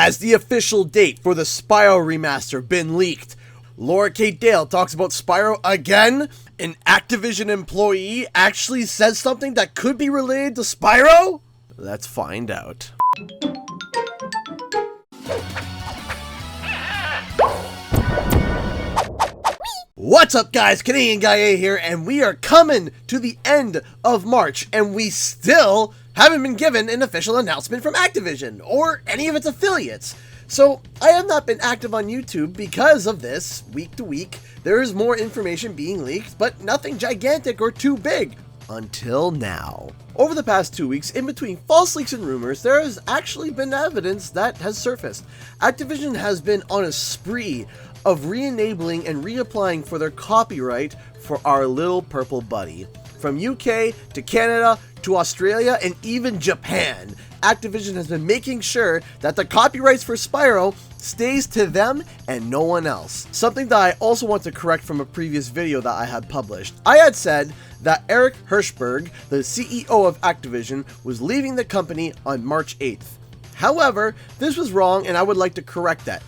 Has the official date for the Spyro Remaster been leaked? Laura Kate Dale talks about Spyro again? An Activision employee actually says something that could be related to Spyro? Let's find out. What's up, guys? Canadian Guy A here, and we are coming to the end of March, and we still haven't been given an official announcement from Activision or any of its affiliates. So I have not been active on YouTube because of this. Week to week, there is more information being leaked, but nothing gigantic or too big. Until now. Over the past 2 weeks, in between false leaks and rumors, there has actually been evidence that has surfaced. Activision has been on a spree of re-enabling and reapplying for their copyright for our little purple buddy. From UK to Canada to Australia and even Japan, Activision has been making sure that the copyrights for Spyro stays to them and no one else. Something that I also want to correct from a previous video that I had published. I had said that Eric Hirschberg, the CEO of Activision, was leaving the company on March 8th. However, this was wrong and I would like to correct that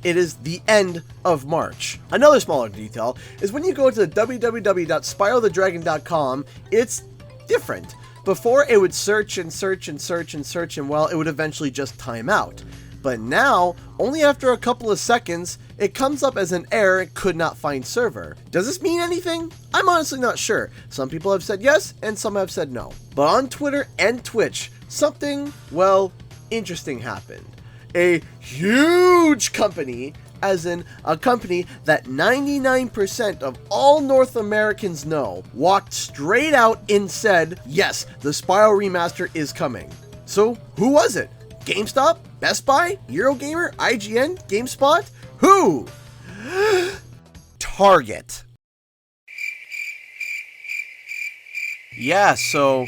it is the end of March. Another smaller detail is when you go to www.spyrothedragon.com, it's different. Before, it would search and search and search and search, and well, it would eventually just time out. But now, only after a couple of seconds, it comes up as an error, could not find server. Does this mean anything? I'm honestly not sure. Some people have said yes, and some have said no. But on Twitter and Twitch, something, well, interesting happened. A huge company, as in a company that 99% of all North Americans know, walked straight out and said, yes, the Spyro Remaster is coming. So who was it? GameStop? Best Buy? Eurogamer? IGN? GameSpot? Who? Target. Yeah, so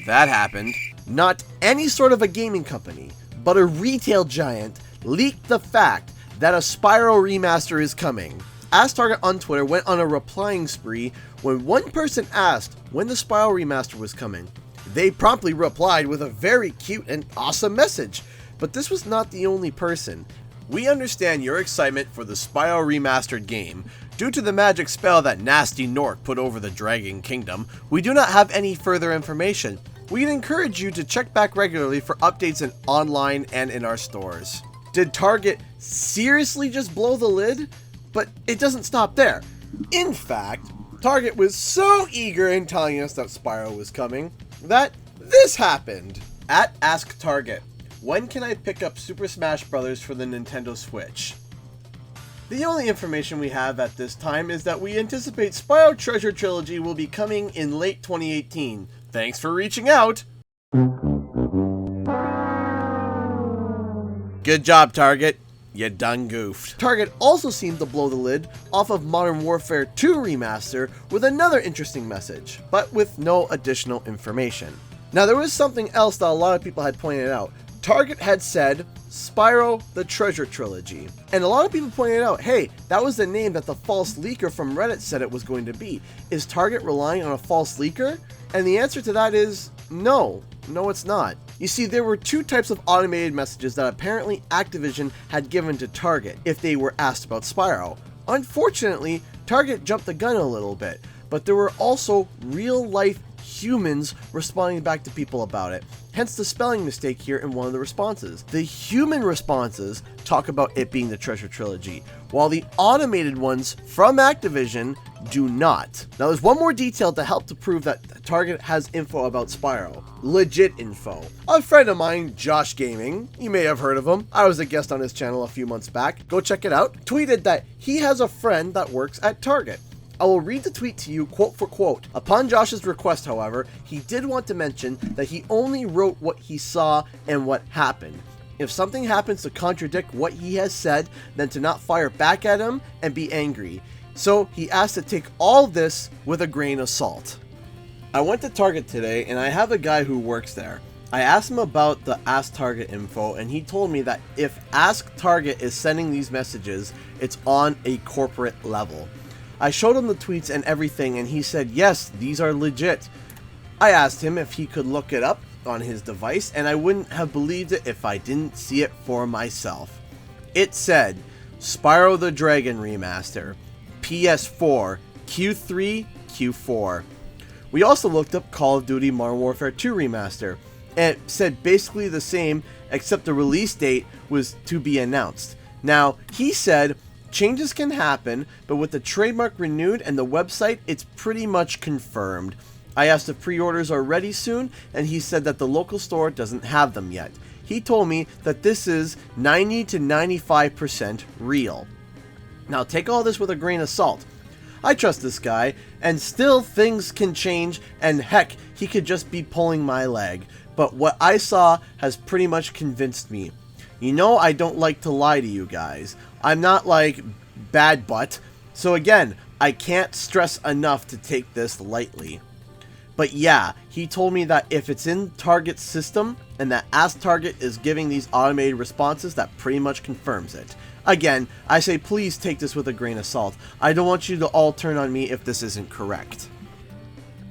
that happened. Not any sort of a gaming company, but a retail giant leaked the fact that a Spyro Remaster is coming. Ask Target on Twitter went on a replying spree when one person asked when the Spyro Remaster was coming. They promptly replied with a very cute and awesome message. But this was not the only person. We understand your excitement for the Spyro Remastered game. Due to the magic spell that Nasty Nork put over the Dragon Kingdom, we do not have any further information. We'd encourage you to check back regularly for updates in online and in our stores. Did Target seriously just blow the lid? But it doesn't stop there. In fact, Target was so eager in telling us that Spyro was coming that this happened. At Ask Target, when can I pick up Super Smash Bros. For the Nintendo Switch? The only information we have at this time is that we anticipate Spyro Treasure Trilogy will be coming in late 2018. Thanks for reaching out! Good job, Target. You done goofed. Target also seemed to blow the lid off of Modern Warfare 2 Remaster with another interesting message, but with no additional information. Now, there was something else that a lot of people had pointed out. Target had said, Spyro the Treasure Trilogy. And a lot of people pointed out, hey, that was the name that the false leaker from Reddit said it was going to be. Is Target relying on a false leaker? And the answer to that is no. No, it's not. You see, there were two types of automated messages that apparently Activision had given to Target if they were asked about Spyro. Unfortunately, Target jumped the gun a little bit, but there were also real-life humans responding back to people about it. Hence the spelling mistake here in one of the responses. The human responses talk about it being the Treasure Trilogy, while the automated ones from Activision do not. Now, there's one more detail to help to prove that Target has info about Spyro. Legit info. A friend of mine, Josh Gaming, you may have heard of him, I was a guest on his channel a few months back, go check it out, tweeted that he has a friend that works at Target. I will read the tweet to you quote for quote. Upon Josh's request, however, he did want to mention that he only wrote what he saw and what happened. If something happens to contradict what he has said, then to not fire back at him and be angry. So he asked to take all this with a grain of salt. I went to Target today and I have a guy who works there. I asked him about the Ask Target info and he told me that if Ask Target is sending these messages, it's on a corporate level. I showed him the tweets and everything and he said, yes, these are legit. I asked him if he could look it up on his device, and I wouldn't have believed it if I didn't see it for myself. It said, Spyro the Dragon Remaster, PS4, Q3, Q4. We also looked up Call of Duty Modern Warfare 2 Remaster, and it said basically the same, except the release date was to be announced. Now, he said, changes can happen, but with the trademark renewed and the website, it's pretty much confirmed. I asked if pre-orders are ready soon, and he said that the local store doesn't have them yet. He told me that this is 90 to 95% real. Now take all this with a grain of salt. I trust this guy, and still things can change, and heck, he could just be pulling my leg. But what I saw has pretty much convinced me. You know I don't like to lie to you guys. I'm not like bad butt. So again, I can't stress enough to take this lightly. But yeah, he told me that if it's in Target's system and that Ask Target is giving these automated responses, that pretty much confirms it. Again, I say please take this with a grain of salt. I don't want you to all turn on me if this isn't correct.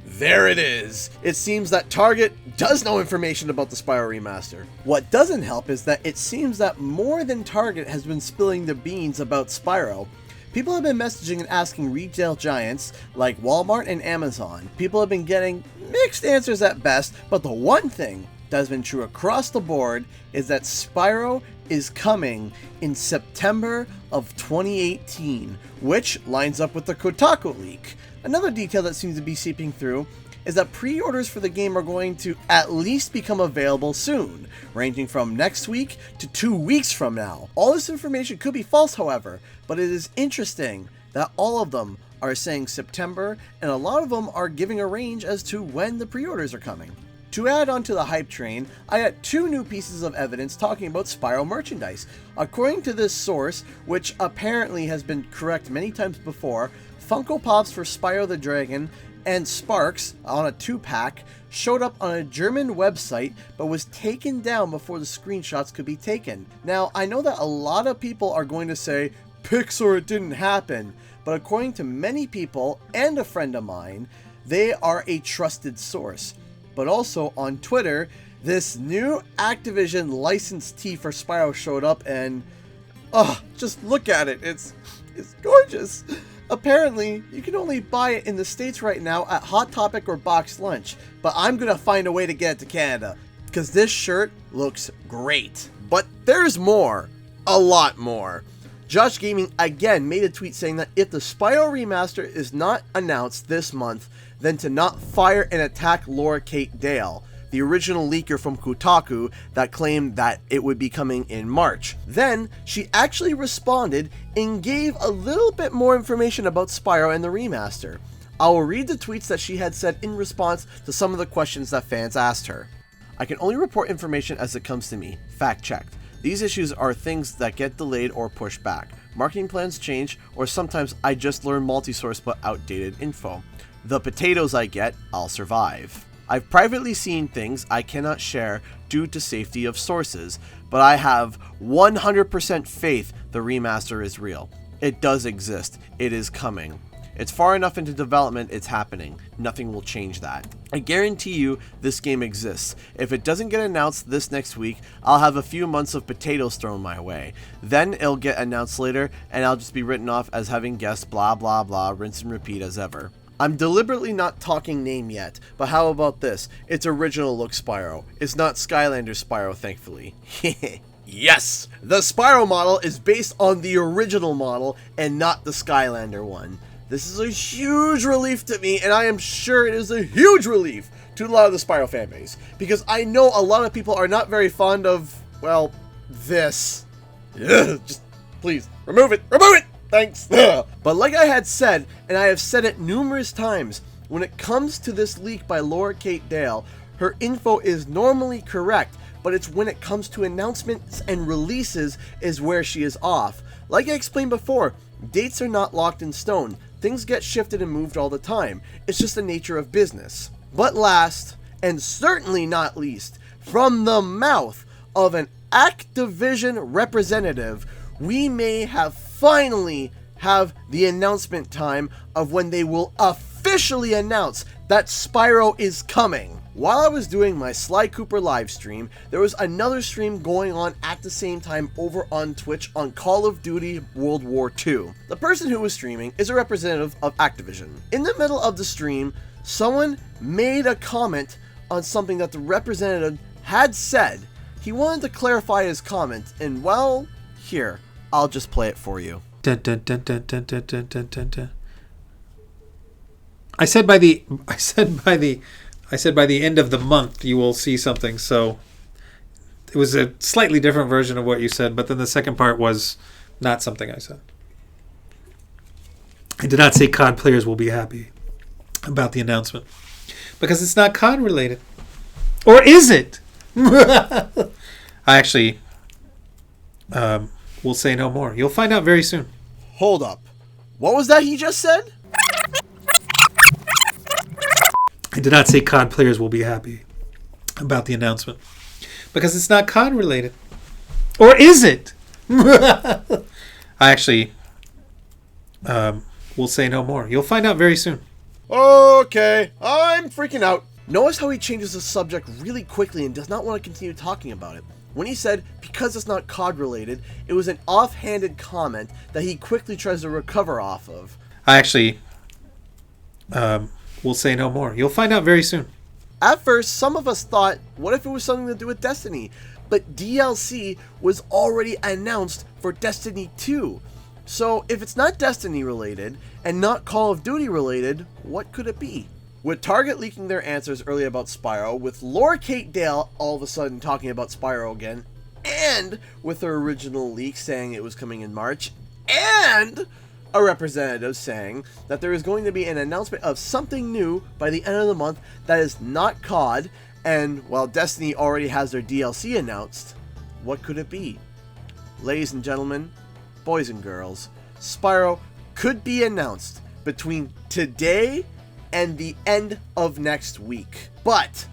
There it is! It seems that Target does know information about the Spyro Remaster. What doesn't help is that it seems that more than Target has been spilling the beans about Spyro. People have been messaging and asking retail giants like Walmart and Amazon. People have been getting mixed answers at best, but the one thing that has been true across the board is that Spyro is coming in September of 2018, which lines up with the Kotaku leak. Another detail that seems to be seeping through is that pre-orders for the game are going to at least become available soon, ranging from next week to 2 weeks from now. All this information could be false, however, but it is interesting that all of them are saying September, and a lot of them are giving a range as to when the pre-orders are coming. To add on to the hype train, I got 2 new pieces of evidence talking about Spyro merchandise. According to this source, which apparently has been correct many times before, Funko Pops for Spyro the Dragon and Sparks on a 2-pack showed up on a German website but was taken down before the screenshots could be taken. Now, I know that a lot of people are going to say, Pixar, it didn't happen, but according to many people and a friend of mine, they are a trusted source. But also on Twitter, this new Activision licensed tee for Spyro showed up, and just look at it, it's gorgeous. Apparently, you can only buy it in the States right now at Hot Topic or Box Lunch, but I'm gonna find a way to get it to Canada, because this shirt looks great. But there's more, a lot more. Josh Gaming again made a tweet saying that if the Spyro Remaster is not announced this month, then to not fire and attack Laura Kate Dale, the original leaker from Kotaku that claimed that it would be coming in March. Then, she actually responded and gave a little bit more information about Spyro and the remaster. I will read the tweets that she had said in response to some of the questions that fans asked her. I can only report information as it comes to me, fact checked. These issues are things that get delayed or pushed back. Marketing plans change, or sometimes I just learn multi-source but outdated info. The potatoes I get, I'll survive. I've privately seen things I cannot share due to safety of sources, but I have 100% faith the remaster is real. It does exist. It is coming. It's far enough into development, it's happening. Nothing will change that. I guarantee you this game exists. If it doesn't get announced this next week, I'll have a few months of potatoes thrown my way. Then it'll get announced later, and I'll just be written off as having guessed blah blah blah, rinse and repeat as ever. I'm deliberately not talking name yet, but how about this? It's original look Spyro. It's not Skylander Spyro, thankfully. Yes! The Spyro model is based on the original model and not the Skylander one. This is a huge relief to me, and I am sure it is a huge relief to a lot of the Spyro fanbase, because I know a lot of people are not very fond of, well, this. Ugh, just please, remove it! Remove it! Thanks. But like I had said, and I have said it numerous times, when it comes to this leak by Laura Kate Dale, her info is normally correct, but it's when it comes to announcements and releases is where she is off. Like I explained before, dates are not locked in stone. Things get shifted and moved all the time. It's just the nature of business. But last, and certainly not least, from the mouth of an Activision representative, we may have finally have the announcement time of when they will officially announce that Spyro is coming. while I was doing my Sly Cooper live stream, there was another stream going on at the same time over on Twitch on Call of Duty World War II. The person who was streaming is a representative of Activision. In the middle of the stream, someone made a comment on something that the representative had said. He wanted to clarify his comment, and well, here, I'll just play it for you. Dun, dun, dun, dun, dun, dun, dun, dun, dun, dun. I said by the end of the month you will see something. So it was a slightly different version of what you said, but then the second part was not something I said. I did not say COD players will be happy about the announcement because it's not COD related. Or is it? I actually will say no more. You'll find out very soon. Hold up. What was that he just said? I did not say COD players will be happy about the announcement because it's not COD related. Or is it? I actually will say no more. You'll find out very soon. Okay, I'm freaking out. Notice how he changes the subject really quickly and does not want to continue talking about it. When he said, because it's not COD related, it was an offhanded comment that he quickly tries to recover off of. I actually will say no more. You'll find out very soon. At first, some of us thought, what if it was something to do with Destiny? But DLC was already announced for Destiny 2. So if it's not Destiny related and not Call of Duty related, what could it be? With Target leaking their answers earlier about Spyro, with Laura Kate Dale all of a sudden talking about Spyro again, and with her original leak saying it was coming in March, and a representative saying that there is going to be an announcement of something new by the end of the month that is not COD, and while Destiny already has their DLC announced, what could it be? Ladies and gentlemen, boys and girls, Spyro could be announced between today and the end of next week. But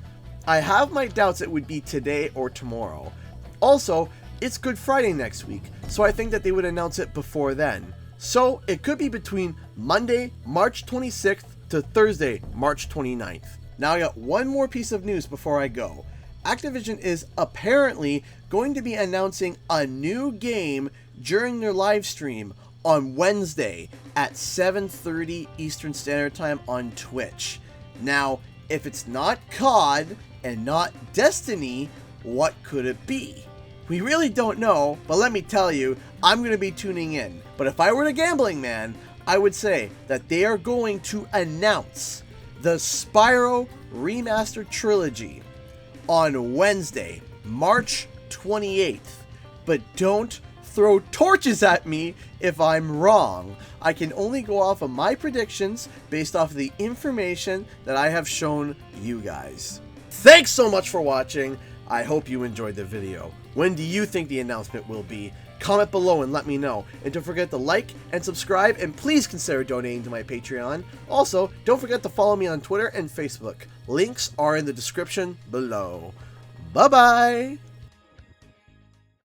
I have my doubts it would be today or tomorrow. Also, it's Good Friday next week, so I think that they would announce it before then. So it could be between Monday, March 26th to Thursday, March 29th. Now I got one more piece of news before I go. Activision is apparently going to be announcing a new game during their live stream on Wednesday at 7:30 Eastern Standard Time on Twitch. Now, if it's not COD and not Destiny, what could it be? We really don't know, but let me tell you, I'm going to be tuning in. But if I were a gambling man, I would say that they are going to announce the Spyro Remaster Trilogy on Wednesday, March 28th. But don't throw torches at me if I'm wrong. I can only go off of my predictions based off of the information that I have shown you guys. Thanks so much for watching. I hope you enjoyed the video. When do you think the announcement will be? Comment below and let me know. And don't forget to like and subscribe, and please consider donating to my Patreon. Also, don't forget to follow me on Twitter and Facebook. Links are in the description below. Bye-bye!